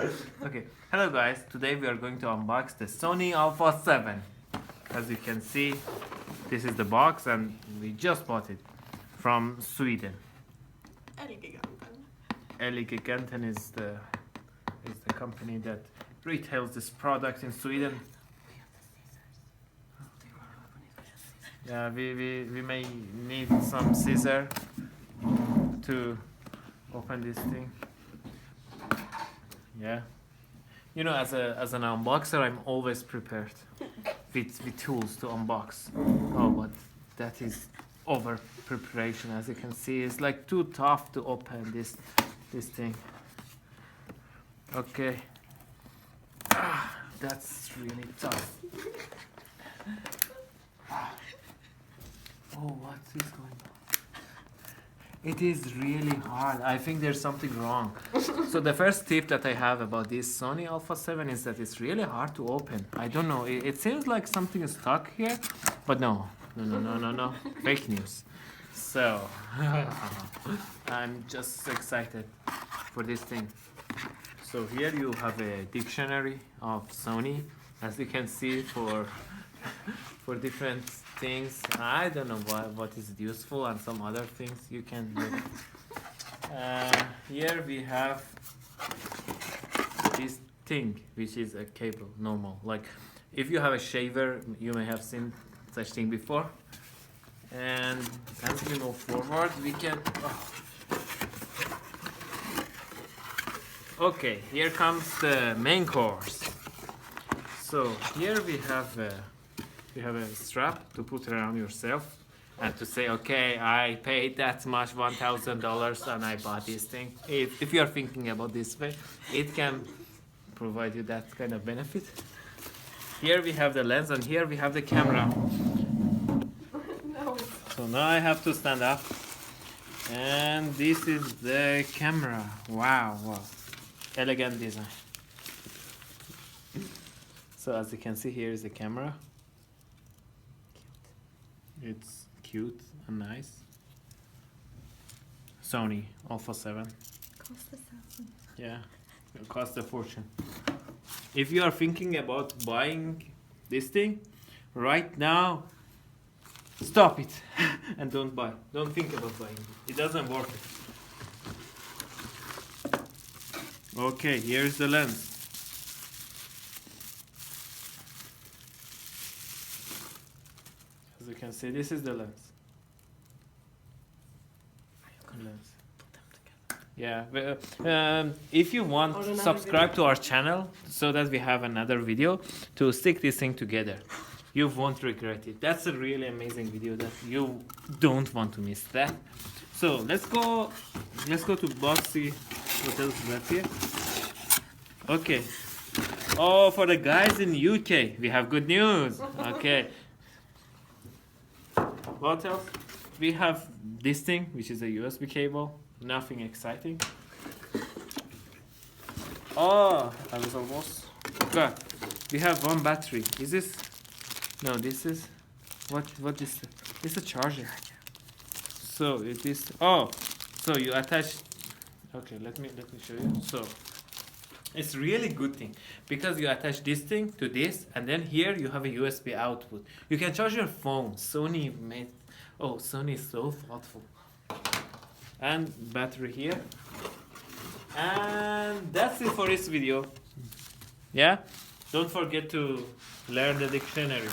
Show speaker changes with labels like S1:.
S1: Okay, hello guys. Today we are going to unbox the Sony Alpha 7. As you can see, this is the box and we just bought it from Sweden. ILCE-7 is the company that retails this product in Sweden. Yeah, we may need some scissor to open this thing. Yeah, you know, as an unboxer, I'm always prepared with tools to unbox. Oh, but that is over preparation. As you can see, it's like too tough to open this thing. Okay, that's really tough. Oh, what is going on? It is really hard. I think there's something wrong. So the first tip that I have about this Sony Alpha 7 is that it's really hard to open. I don't know. It seems like something is stuck here, but no. Fake news. So I'm just excited for this thing. So here you have a dictionary of Sony, as you can see, for different things. I don't know what is useful, and some other things you can look. Here we have this thing, which is a cable, normal. Like if you have a shaver, you may have seen such thing before. And as we move forward, we can. Okay, here comes the main course. So here we have a strap to put around yourself and to say, okay, I paid that much, $1,000, and I bought this thing. If you are thinking about this way, it can provide you that kind of benefit. Here we have the lens, and here we have the camera. No. So now I have to stand up, and this is the camera. Wow. Elegant design. So as you can see, here is the camera. It's cute and nice. Sony Alpha 7.
S2: Cost $1,000.
S1: Yeah, it cost a fortune. If you are thinking about buying this thing, right now, stop it and don't buy. Don't think about buying it. It doesn't work. Okay, here's the lens. As you can see, this is the lens. Yeah, if you want, subscribe to our channel so that we have another video to stick this thing together. You won't regret it. That's a really amazing video that you don't want to miss that. So let's go to Bossy. What else is left here? Okay. Oh, for the guys in UK, we have good news. Okay. What else? We have this thing, which is a USB cable. Nothing exciting. Oh, I was almost. Okay. We have one battery. Is this? No, this is. What is? It's a charger. So it is. Oh, so you attach. Okay, let me show you. So it's really good thing because you attach this thing to this, and then here you have a USB output. You can charge your phone. Sony made. Oh, Sony is so thoughtful. And battery here. And that's it for this video. Yeah? Don't forget to learn the dictionary.